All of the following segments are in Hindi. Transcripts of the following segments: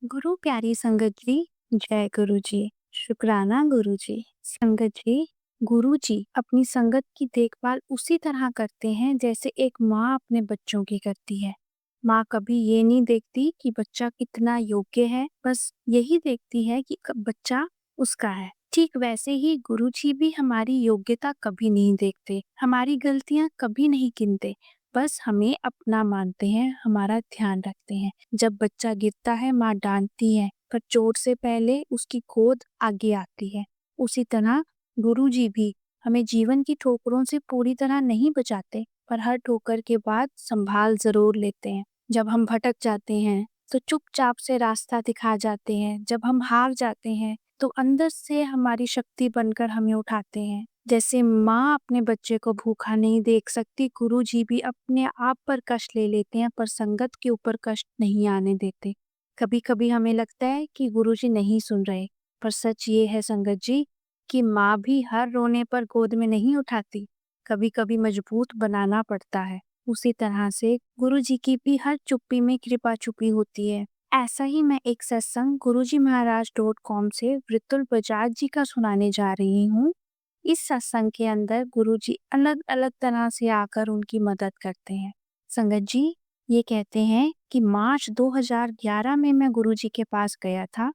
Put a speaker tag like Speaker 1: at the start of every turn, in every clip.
Speaker 1: गुरु प्यारी संगत जी, जय गुरु जी। शुक्राना गुरु जी। संगत जी, गुरु जी अपनी संगत की देखभाल उसी तरह करते हैं जैसे एक माँ अपने बच्चों की करती है। माँ कभी ये नहीं देखती कि बच्चा कितना योग्य है, बस यही देखती है कि बच्चा उसका है। ठीक वैसे ही गुरु जी भी हमारी योग्यता कभी नहीं देखते, हमारी गलतियां कभी नहीं गिनते, बस हमें अपना मानते हैं, हमारा ध्यान रखते हैं। जब बच्चा गिरता है माँ डांटती है, पर चोट से पहले उसकी गोद आगे आती है। उसी तरह गुरु जी भी हमें जीवन की ठोकरों से पूरी तरह नहीं बचाते, पर हर ठोकर के बाद संभाल जरूर लेते हैं। जब हम भटक जाते हैं तो चुपचाप से रास्ता दिखा जाते हैं, जब हम हार जाते हैं तो अंदर से हमारी शक्ति बनकर हमें उठाते हैं। जैसे माँ अपने बच्चे को भूखा नहीं देख सकती, गुरु जी भी अपने आप पर कष्ट ले लेते हैं, पर संगत के ऊपर कष्ट नहीं आने देते। कभी कभी हमें लगता है कि गुरु जी नहीं सुन रहे, पर सच ये है संगत जी कि माँ भी हर रोने पर गोद में नहीं उठाती, कभी कभी मजबूत बनाना पड़ता है। उसी तरह से गुरु जी की भी हर चुप्पी में कृपा छुपी होती है। ऐसा ही मैं एक सत्संग gurujimaharaj.com से वृतुल बजाज जी का सुनाने जा रही हूँ। इस सत्संग के अंदर गुरुजी अलग अलग तरह से आकर उनकी मदद करते हैं। संगत जी ये कहते हैं कि मार्च 2011 में मैं गुरुजी के पास गया था।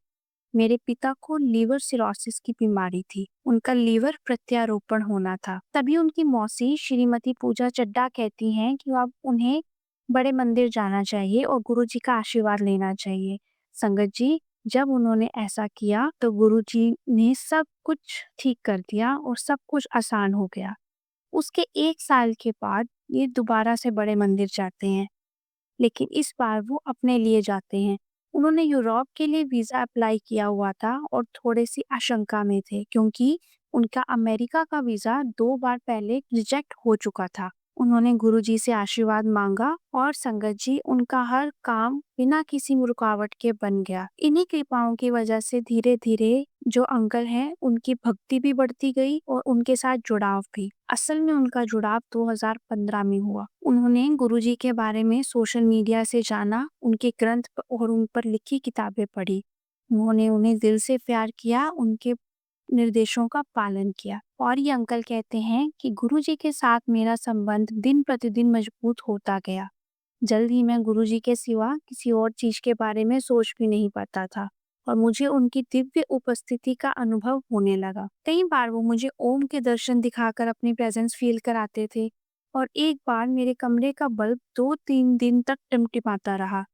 Speaker 1: मेरे पिता को लीवर सिरोसिस की बीमारी थी, उनका लीवर प्रत्यारोपण होना था। तभी उनकी मौसी श्रीमती पूजा चड्डा कहती हैं कि अब उन्हें बड़े मंदिर जाना चाहिए और गुरुजी का आशीर्वाद लेना चाहिए। संगत जी जब उन्होंने ऐसा किया तो गुरुजी ने सब कुछ ठीक कर दिया और सब कुछ आसान हो गया। उसके 1 साल के बाद ये दोबारा से बड़े मंदिर जाते हैं, लेकिन इस बार वो अपने लिए जाते हैं। उन्होंने यूरोप के लिए वीजा अप्लाई किया हुआ था और थोड़ी सी आशंका में थे क्योंकि उनका अमेरिका का वीजा 2 बार पहले रिजेक्ट हो चुका था। उन्होंने गुरुजी से आशीर्वाद मांगा और संगत जी उनका हर काम बिना किसी रुकावट के बन गया। इन्हीं कृपाओं की वजह से धीरे धीरे जो अंकल हैं उनकी भक्ति भी बढ़ती गई और उनके साथ जुड़ाव भी। असल में उनका जुड़ाव 2015 में हुआ। उन्होंने गुरुजी के बारे में सोशल मीडिया से जाना, उनके ग्रंथ और उन पर लिखी किताबें पढ़ी। उन्होंने उन्हें दिल से प्यार किया, उनके निर्देशों का पालन किया। और ये अंकल कहते हैं कि गुरुजी के साथ मेरा संबंध दिन प्रतिदिन मजबूत होता गया। जल्द ही मैं गुरुजी के सिवा किसी और चीज के बारे में सोच भी नहीं पाता था और मुझे उनकी दिव्य उपस्थिति का अनुभव होने लगा। कई बार वो मुझे ओम के दर्शन दिखाकर अपनी प्रेजेंस फील कराते थे और एक बार मेरे कमरे का बल्ब 2-3 दिन तक टिमटिमाता रहा।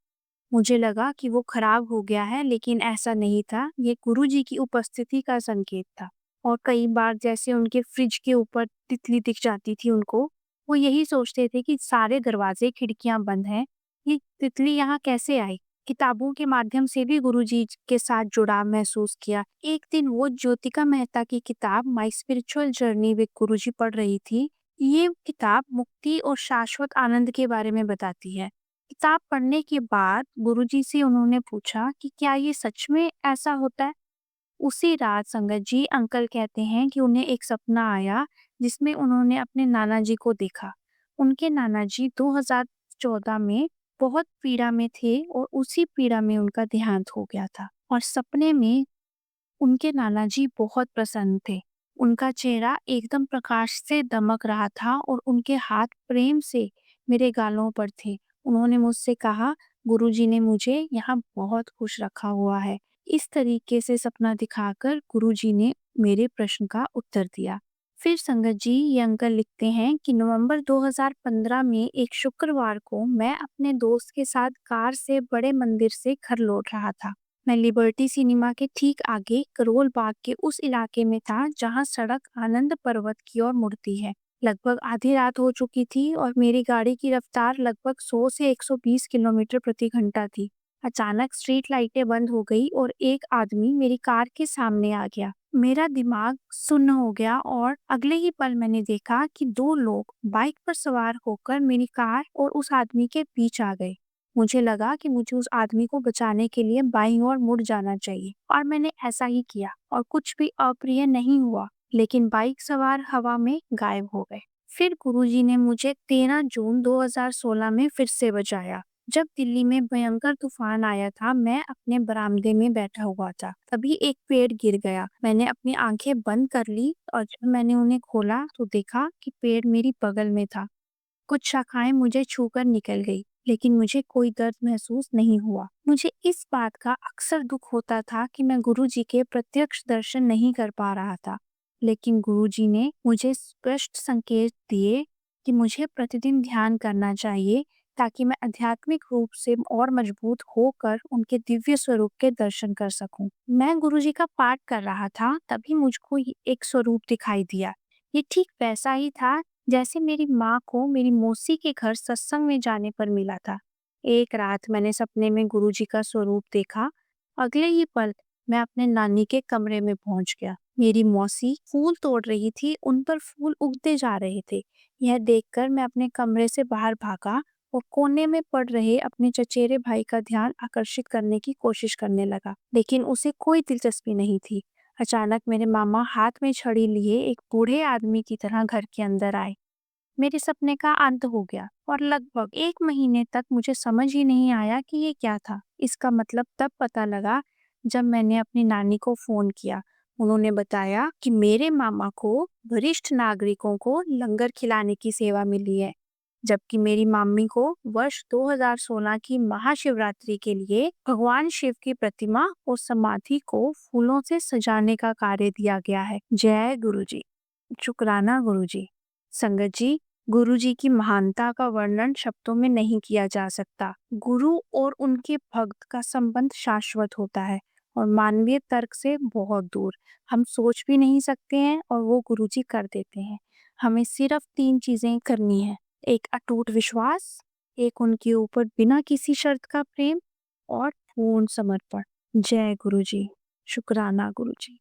Speaker 1: मुझे लगा कि वो खराब हो गया है, लेकिन ऐसा नहीं था, ये गुरुजी की उपस्थिति का संकेत था। और कई बार जैसे उनके फ्रिज के ऊपर तितली दिख जाती थी उनको, वो यही सोचते थे कि सारे दरवाजे खिड़कियां बंद हैं, ये तितली यहाँ कैसे आई। किताबों के माध्यम से भी गुरुजी के साथ जुड़ाव महसूस किया। एक दिन वो ज्योतिका मेहता की किताब माई स्पिरिचुअल जर्नी विद गुरुजी पढ़ रही थी। ये किताब मुक्ति और शाश्वत आनंद के बारे में बताती है। किताब पढ़ने के बाद गुरुजी से उन्होंने पूछा कि क्या ये सच में ऐसा होता है। उसी रात संगत जी अंकल कहते हैं कि उन्हें एक सपना आया जिसमें उन्होंने अपने नाना जी को देखा। उनके नाना जी 2014 में बहुत पीड़ा में थे और उसी पीड़ा में उनका देहांत हो गया था। और सपने में उनके नाना जी बहुत प्रसन्न थे। उनका चेहरा एकदम प्रकाश से दमक रहा था और उनके हाथ प्रेम से मेरे गालों पर थे। उन्होंने मुझसे कहा, गुरुजी ने मुझे यहाँ बहुत खुश रखा हुआ है। इस तरीके से सपना दिखाकर गुरुजी ने मेरे प्रश्न का उत्तर दिया। फिर संगत जी ये अंकल लिखते हैं कि नवंबर 2015 में एक शुक्रवार को मैं अपने दोस्त के साथ कार से बड़े मंदिर से घर लौट रहा था। मैं लिबर्टी सिनेमा के ठीक आगे करोल बाग के उस इलाके में था जहां सड़क आनंद पर्वत की ओर मुड़ती है। लगभग आधी रात हो चुकी थी और मेरी गाड़ी की रफ्तार लगभग 100 से 120 किलोमीटर प्रति घंटा थी। अचानक स्ट्रीट लाइटें बंद हो गई और एक आदमी मेरी कार के सामने आ गया। मेरा दिमाग सुन्न हो गया और अगले ही पल मैंने देखा कि 2 लोग बाइक पर सवार होकर मेरी कार और उस आदमी के बीच आ गए। मुझे लगा कि मुझे उस आदमी को बचाने के लिए बाईं ओर मुड़ जाना चाहिए और मैंने ऐसा ही किया और कुछ भी अप्रिय नहीं हुआ, लेकिन बाइक सवार हवा में गायब हो गए। फिर गुरुजी ने मुझे 13 जून 2016 में फिर से बचाया। जब दिल्ली में भयंकर तूफान आया था, मैं अपने बरामदे में बैठा हुआ था। तभी एक पेड़ गिर गया। मैंने अपनी आंखें बंद कर ली और जब मैंने उन्हें खोला तो देखा कि पेड़ मेरी बगल में था। कुछ शाखाएं मुझे छूकर निकल गई, लेकिन मुझे कोई दर्द महसूस नहीं हुआ। मुझे इस बात का अक्सर दुख होता था कि मैं गुरुजी के प्रत्यक्ष दर्शन नहीं कर पा रहा था, लेकिन गुरुजी ने मुझे स्पष्ट संकेत दिए कि मुझे प्रतिदिन ध्यान करना चाहिए ताकि मैं आध्यात्मिक रूप से और मजबूत होकर उनके दिव्य स्वरूप के दर्शन कर सकूं। मैं गुरुजी का पाठ कर रहा था, तभी मुझको एक स्वरूप दिखाई दिया। ये ठीक वैसा ही था जैसे मेरी माँ को मेरी मौसी के घर सत्संग में जाने पर मिला था। एक रात मैंने सपने में गुरुजी का स्वरूप देखा। अगले ही पल मैं अपने नानी के कमरे में पहुंच गया। मेरी मौसी फूल तोड़ रही थी, उन पर फूल उगते जा रहे थे। यह देखकर मैं अपने कमरे से बाहर भागा और कोने में पड़ रहे अपने चचेरे भाई का ध्यान आकर्षित करने की कोशिश करने लगा, लेकिन उसे कोई दिलचस्पी नहीं थी। अचानक मेरे मामा हाथ में छड़ी लिए एक बूढ़े आदमी की तरह घर के अंदर आए। मेरे सपने का अंत हो गया और लगभग 1 महीने तक मुझे समझ ही नहीं आया कि ये क्या था। इसका मतलब तब पता लगा जब मैंने अपनी नानी को फोन किया। उन्होंने बताया कि मेरे मामा को वरिष्ठ नागरिकों को लंगर खिलाने की सेवा मिली है, जबकि मेरी मम्मी को वर्ष 2016 की महाशिवरात्रि के लिए भगवान शिव की प्रतिमा और समाधि को फूलों से सजाने का कार्य दिया गया है। जय गुरुजी। शुक्राना गुरुजी। संगत जी, गुरुजी की महानता का वर्णन शब्दों में नहीं किया जा सकता। गुरु और उनके भक्त का संबंध शाश्वत होता है और मानवीय तर्क से बहुत दूर। हम सोच भी नहीं सकते हैं और वो गुरुजी कर देते हैं। हमें सिर्फ 3 चीजें करनी है: एक अटूट विश्वास, एक उनके ऊपर बिना किसी शर्त का प्रेम और पूर्ण समर्पण। जय गुरुजी। शुक्राना गुरुजी।